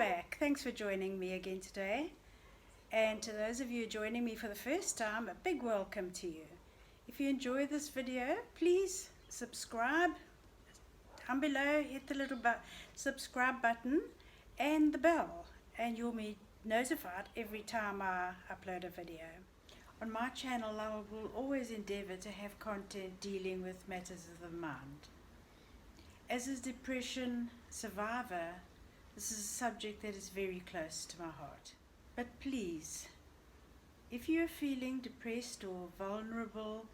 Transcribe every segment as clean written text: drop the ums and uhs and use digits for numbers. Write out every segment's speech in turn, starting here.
back. Thanks for joining me again today. And to those of you joining me for the first time, a big welcome to you. If you enjoy this video, please subscribe. Down below, hit the little subscribe button and the bell, and you'll be notified every time I upload a video. On my channel, I will always endeavour to have content dealing with matters of the mind. As a depression survivor, this is a subject that is very close to my heart. But please, if you are feeling depressed or vulnerable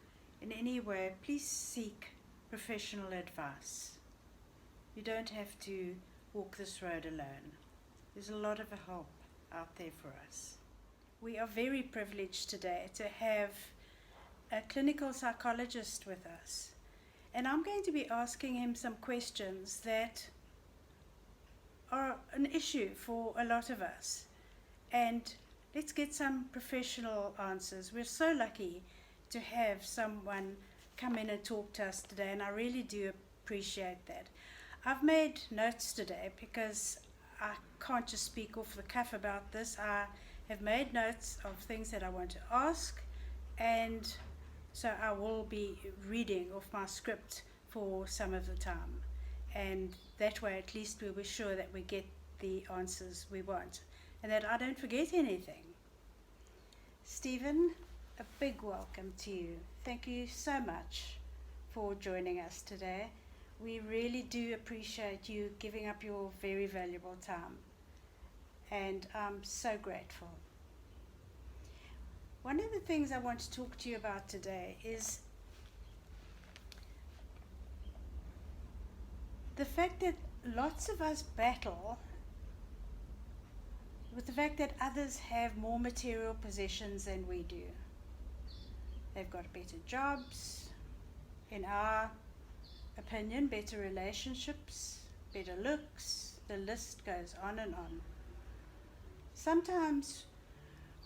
in any way, please seek professional advice. You don't have to walk this road alone. There's a lot of help out there for us. We are very privileged today to have a clinical psychologist with us. And I'm going to be asking him some questions that are an issue for a lot of us. And let's get some professional answers. We're so lucky to have someone come in and talk to us today, and I really do appreciate that. I've made notes today because I can't just speak off the cuff about this. I have made notes of things that I want to ask, and so I will be reading off my script for some of the time. And that way at least we'll be sure that we get the answers we want and that I don't forget anything. Stephen, a big welcome to you. Thank you so much for joining us today. We really do appreciate you giving up your very valuable time, and I'm so grateful. One of the things I want to talk to you about today is the fact that lots of us battle with the fact that others have more material possessions than we do. They've got better jobs, in our opinion, better relationships, better looks, the list goes on and on. Sometimes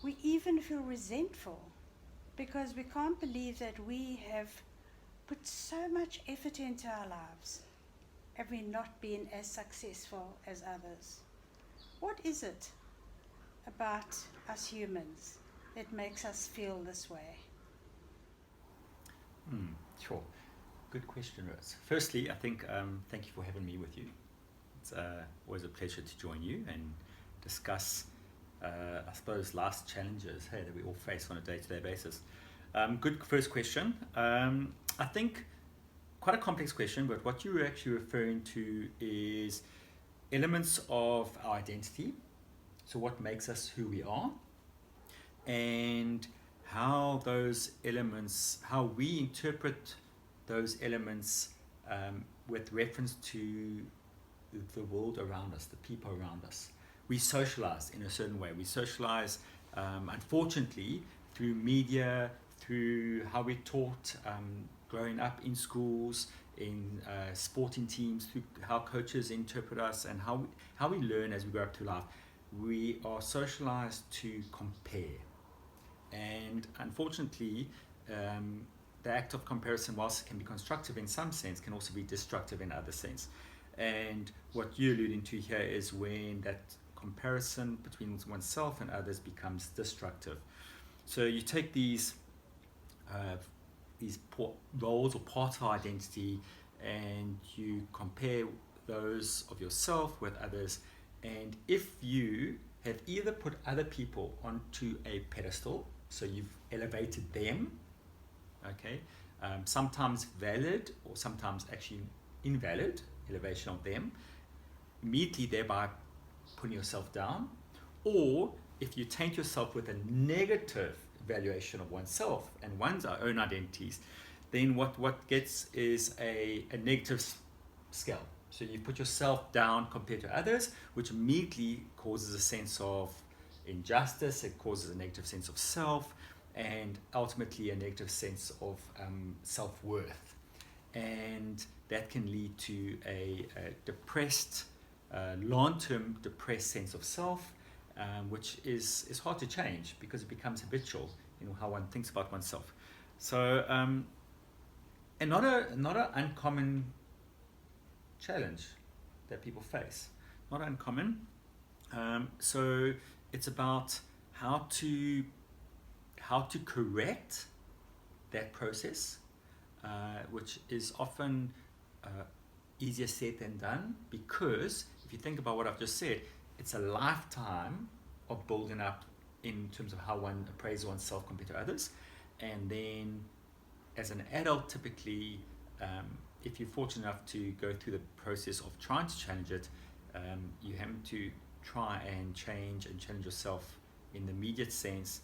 we even feel resentful because we can't believe that we have put so much effort into our lives. Have we not been as successful as others? What is it about us humans that makes us feel this way? Sure. Good question, Rose. Firstly, I think thank you for having me with you. It's always a pleasure to join you and discuss, I suppose, life's challenges that we all face on a day-to-day basis. Good first question. I think quite a complex question, but what you're actually referring to is elements of our identity. So what makes us who we are, and how those elements, how we interpret those elements with reference to the world around us, the people around us. We socialize in a certain way. We socialize, unfortunately, through media, through how we're taught growing up in schools, in sporting teams, through how coaches interpret us, and how we learn as we grow up through life. We are socialized to compare. And unfortunately, the act of comparison, whilst it can be constructive in some sense, can also be destructive in other sense. And what you're alluding to here is when that comparison between oneself and others becomes destructive. So you take these roles or parts of identity, and you compare those of yourself with others. And if you have either put other people onto a pedestal, so you've elevated them, okay, sometimes valid or sometimes actually invalid elevation of them, immediately thereby putting yourself down, or if you taint yourself with a negative valuation of oneself and one's own identities, then what gets is a negative scale. So you put yourself down compared to others, which immediately causes a sense of injustice, it causes a negative sense of self, and ultimately a negative sense of self-worth. And that can lead to a depressed, long-term depressed sense of self, which is hard to change because it becomes habitual, how one thinks about oneself. So, and not an uncommon challenge that people face. Not uncommon. So it's about how to correct that process, which is often easier said than done, because if you think about what I've just said, it's a lifetime of building up in terms of how one appraises oneself compared to others. And then as an adult, typically, if you're fortunate enough to go through the process of trying to challenge it, you have to try and challenge yourself in the immediate sense,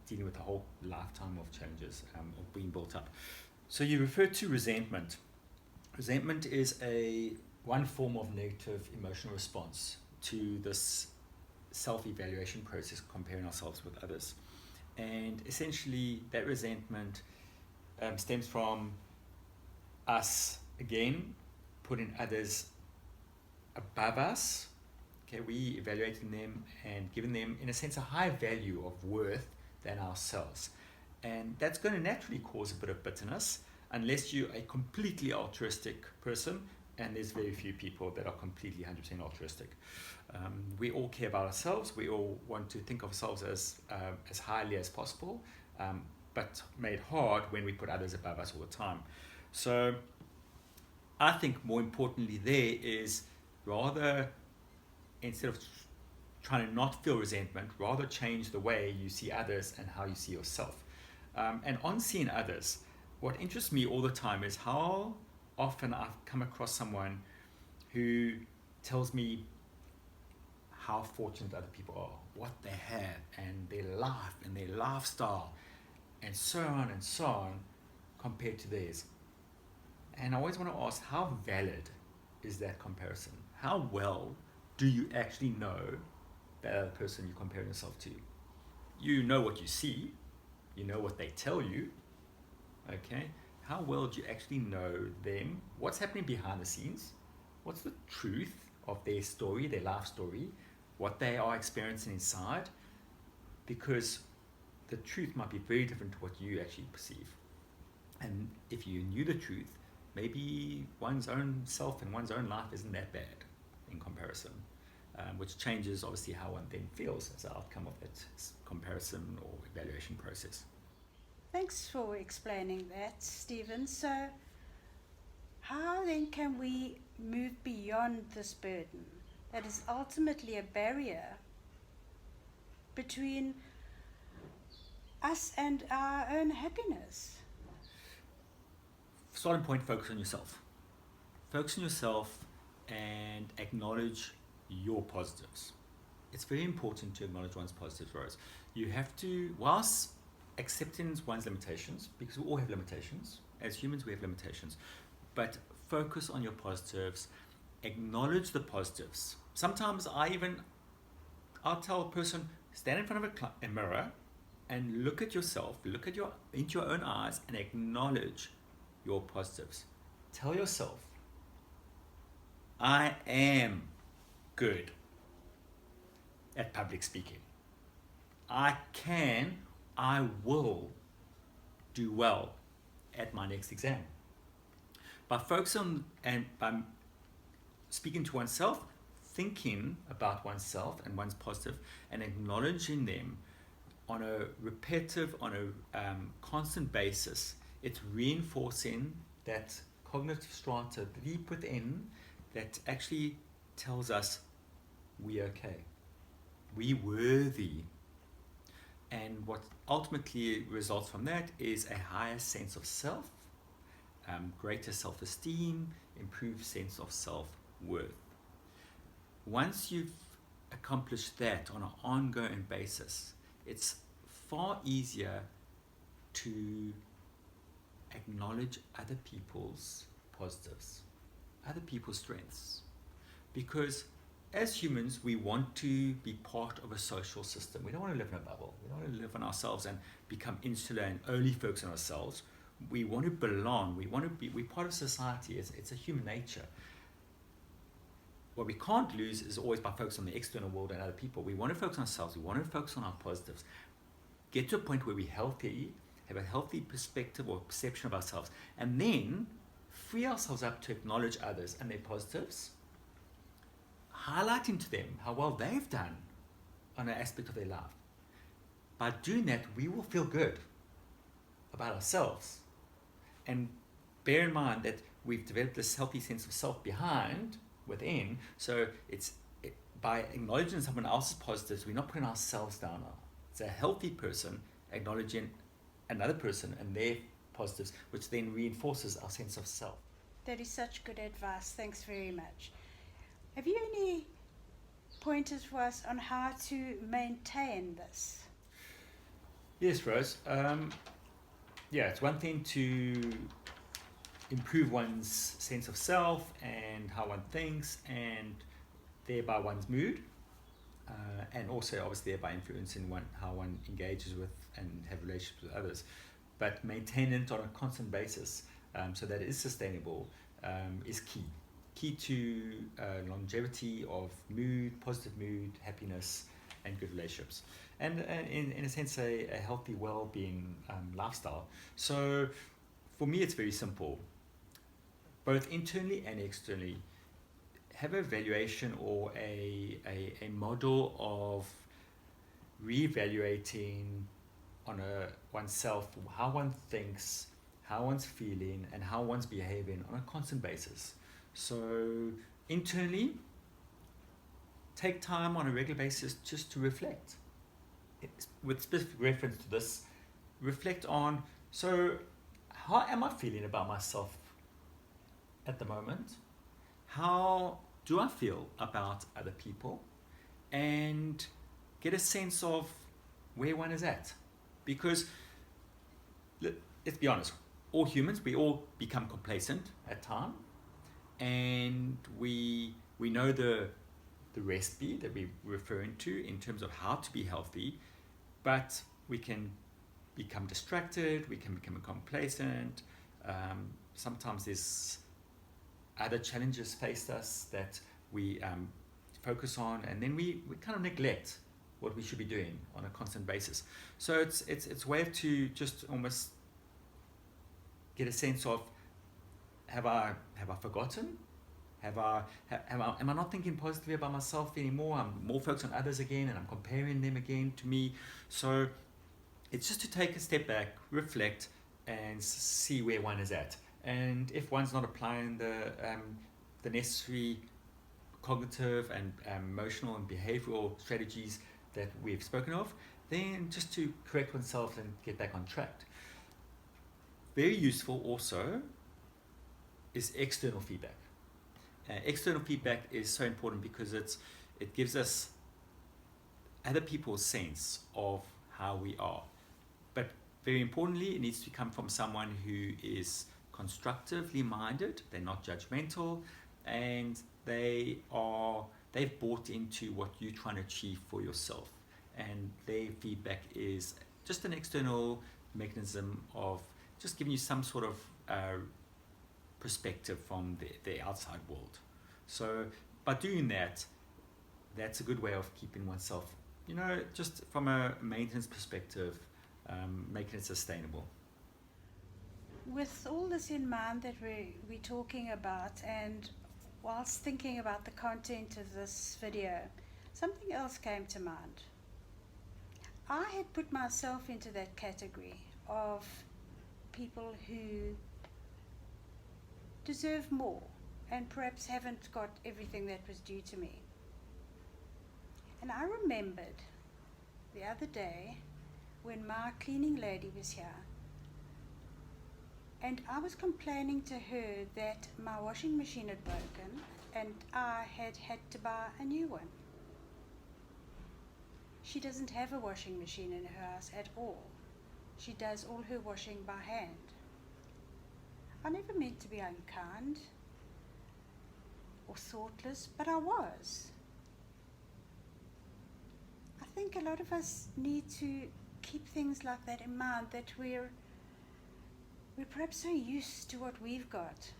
dealing with a whole lifetime of challenges of being built up. So you refer to resentment. Resentment is one form of negative emotional response to this self-evaluation process, comparing ourselves with others. And essentially that resentment stems from us, again, putting others above us. Okay, we evaluating them and giving them, in a sense, a high value of worth than ourselves. And that's going to naturally cause a bit of bitterness, unless you're a completely altruistic person, and there's very few people that are completely 100% altruistic. We all care about ourselves. We all want to think of ourselves as highly as possible, but made hard when we put others above us all the time. So I think more importantly there is, rather, instead of trying to not feel resentment, rather change the way you see others and how you see yourself. And on seeing others, what interests me all the time is how often I've come across someone who tells me how fortunate other people are, what they have, and their life and their lifestyle, and so on, compared to theirs. And I always want to ask, how valid is that comparison? How well do you actually know that other person you're comparing yourself to? You know what you see, you know what they tell you, okay? How well do you actually know them? What's happening behind the scenes? What's the truth of their story, their life story, what they are experiencing inside? Because the truth might be very different to what you actually perceive. And if you knew the truth, maybe one's own self and one's own life isn't that bad in comparison, which changes obviously how one then feels as an outcome of that comparison or evaluation process. Thanks for explaining that, Stephen. So how then can we move beyond this burden that is ultimately a barrier between us and our own happiness? Starting point, focus on yourself. Focus on yourself and acknowledge your positives. It's very important to acknowledge one's positives, Rose. You have to, whilst accepting one's limitations, because we all have limitations. As humans, we have limitations. But focus on your positives. Acknowledge the positives. Sometimes I'll tell a person, stand in front of a mirror and look at yourself, into your own eyes, and acknowledge your positives. Tell yourself, I am good at public speaking. I will do well at my next exam. By focusing on and by speaking to oneself, thinking about oneself and one's positive, and acknowledging them on a repetitive, constant basis, it's reinforcing that cognitive strata deep within that actually tells us we're okay, we're worthy. And what ultimately results from that is a higher sense of self, greater self-esteem, improved sense of self-worth. Once you've accomplished that on an ongoing basis, it's far easier to acknowledge other people's positives, other people's strengths. Because as humans, we want to be part of a social system. We don't want to live in a bubble. We don't want to live on ourselves and become insular and only focus on ourselves. We want to belong. We're part of society. It's a human nature. What we can't lose is always by focusing on the external world and other people. We want to focus on ourselves. We want to focus on our positives. Get to a point where we're healthy, have a healthy perspective or perception of ourselves, and then free ourselves up to acknowledge others and their positives. highlighting to them how well they've done on an aspect of their life. By doing that, we will feel good about ourselves. And bear in mind that we've developed this healthy sense of self within. So by acknowledging someone else's positives, we're not putting ourselves down. It's a healthy person acknowledging another person and their positives, which then reinforces our sense of self. That is such good advice. Thanks very much. Have you any pointers for us on how to maintain this? Yes, Rose. It's one thing to improve one's sense of self and how one thinks, and thereby one's mood, and also obviously thereby influencing how one engages with and have relationships with others. But maintain it on a constant basis, so that it is sustainable, is key. Key to longevity of mood, positive mood, happiness, and good relationships, and in a sense a healthy well-being lifestyle. So for me it's very simple, both internally and externally. Have an evaluation or a model of reevaluating on oneself, how one thinks, how one's feeling, and how one's behaving on a constant basis. So internally, take time on a regular basis just to reflect. With specific reference to this, reflect on, so how am I feeling about myself at the moment? How do I feel about other people? And get a sense of where one is at. Because let's be honest, all humans, we all become complacent at time, and we know the recipe that we're referring to in terms of how to be healthy, but we can become distracted, we can become complacent. Sometimes there's other challenges faced us that we focus on, and then we kind of neglect what we should be doing on a constant basis. So it's a way to just almost get a sense of, have I forgotten? Am I not thinking positively about myself anymore? I'm more focused on others again, and I'm comparing them again to me. So it's just to take a step back, reflect, and see where one is at. And if one's not applying the necessary cognitive and emotional and behavioral strategies that we've spoken of, then just to correct oneself and get back on track. Very useful also is external feedback. External feedback is so important because it gives us other people's sense of how we are. But very importantly, it needs to come from someone who is constructively minded, they're not judgmental, and they've bought into what you're trying to achieve for yourself. And their feedback is just an external mechanism of just giving you some sort of perspective from the outside world. So by doing that, that's a good way of keeping oneself, just from a maintenance perspective, making it sustainable. With all this in mind that we're talking about, and whilst thinking about the content of this video, something else came to mind. I had put myself into that category of people who deserve more and perhaps haven't got everything that was due to me. And I remembered the other day when my cleaning lady was here, and I was complaining to her that my washing machine had broken and I had to buy a new one. She doesn't have a washing machine in her house at all. She does all her washing by hand. I never meant to be unkind or thoughtless, but I was. I think a lot of us need to keep things like that in mind, that we're perhaps so used to what we've got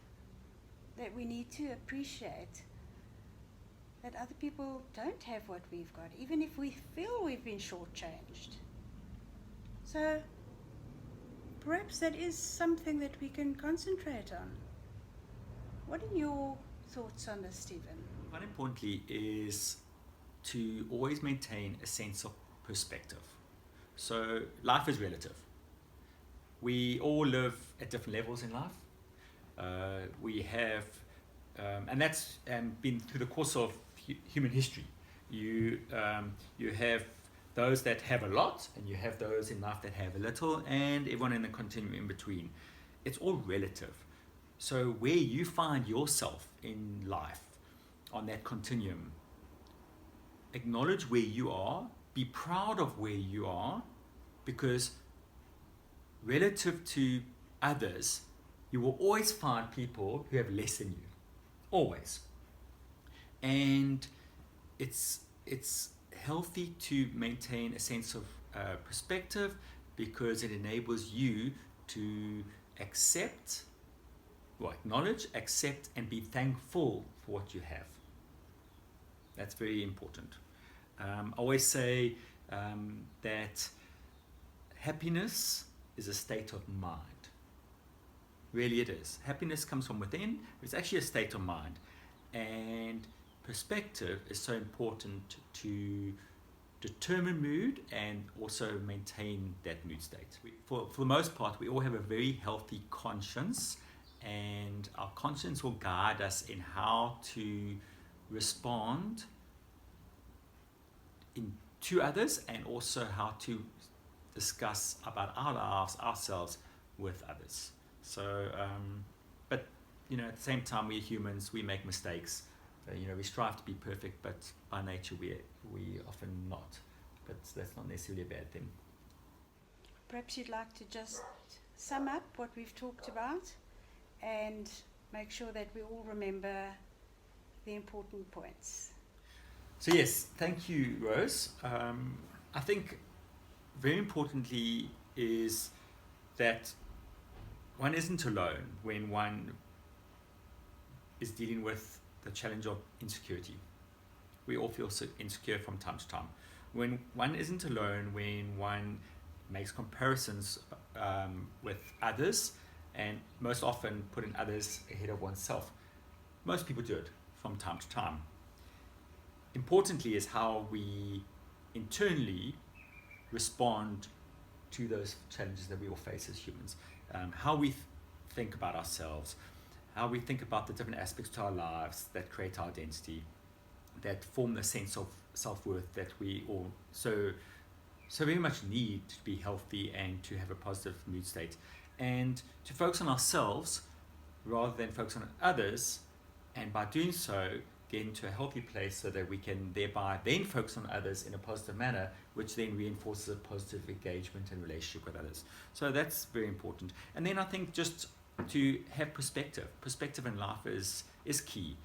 that we need to appreciate that other people don't have what we've got, even if we feel we've been shortchanged. So perhaps that is something that we can concentrate on. What are your thoughts on this, Stephen? Quite importantly is to always maintain a sense of perspective. So life is relative. We all live at different levels in life. We have, and that's been through the course of human history. You have those that have a lot, and you have those in life that have a little, and everyone in the continuum in between. It's all relative. So where you find yourself in life on that continuum, acknowledge where you are, be proud of where you are, because relative to others, you will always find people who have less than you, always. And it's healthy to maintain a sense of perspective, because it enables you to acknowledge, accept, and be thankful for what you have. That's very important. I always say that happiness is a state of mind. Really it is. Happiness comes from within. It's actually a state of mind. And perspective is so important to determine mood and also maintain that mood state. For the most part, we all have a very healthy conscience, and our conscience will guide us in how to respond to others, and also how to discuss about our lives, ourselves, with others. So, but at the same time, we're humans. We make mistakes. We strive to be perfect, but by nature we often not. But that's not necessarily a bad thing. Perhaps you'd like to just sum up what we've talked about and make sure that we all remember the important points. So yes, thank you, Rose. I think very importantly is that one isn't alone when one is dealing with the challenge of insecurity. We all feel insecure from time to time. When one isn't alone, when one makes comparisons with others, and most often putting others ahead of oneself. Most people do it from time to time. Importantly is how we internally respond to those challenges that we all face as humans. How we think about ourselves, how we think about the different aspects to our lives that create our identity, that form the sense of self-worth that we all so very much need to be healthy and to have a positive mood state, and to focus on ourselves rather than focus on others, and by doing so get into a healthy place so that we can thereby then focus on others in a positive manner, which then reinforces a positive engagement and relationship with others. So that's very important. And then I think just to have perspective in life is key.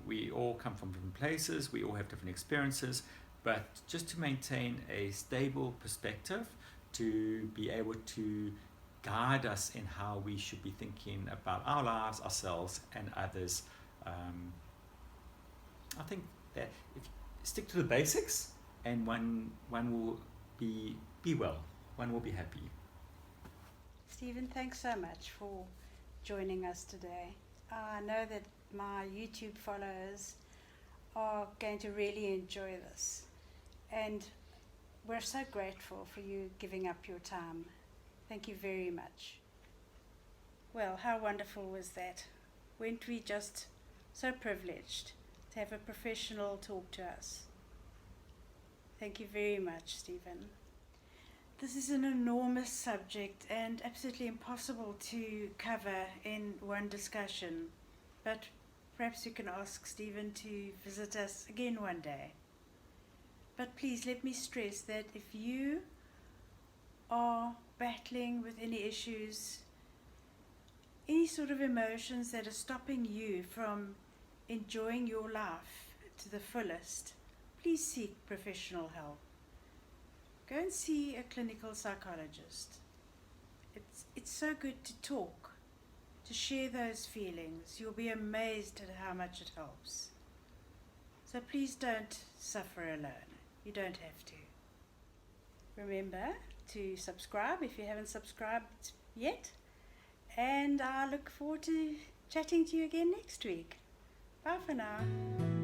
We all come from different places, we all have different experiences, but just to maintain a stable perspective, to be able to guide us in how we should be thinking about our lives, ourselves, and others. I think that if you stick to the basics, and one will be well, one will be happy. Stephen, thanks so much for joining us today. I know that my YouTube followers are going to really enjoy this, and we're so grateful for you giving up your time. Thank you very much. Well, how wonderful was that? Weren't we just so privileged to have a professional talk to us? Thank you very much, Stephen. This is an enormous subject and absolutely impossible to cover in one discussion, but perhaps you can ask Stephen to visit us again one day. But please let me stress that if you are battling with any issues, any sort of emotions that are stopping you from enjoying your life to the fullest, please seek professional help. Go and see a clinical psychologist. It's so good to talk, to share those feelings. You'll be amazed at how much it helps. So please don't suffer alone. You don't have to. Remember to subscribe if you haven't subscribed yet. And I look forward to chatting to you again next week. Bye for now.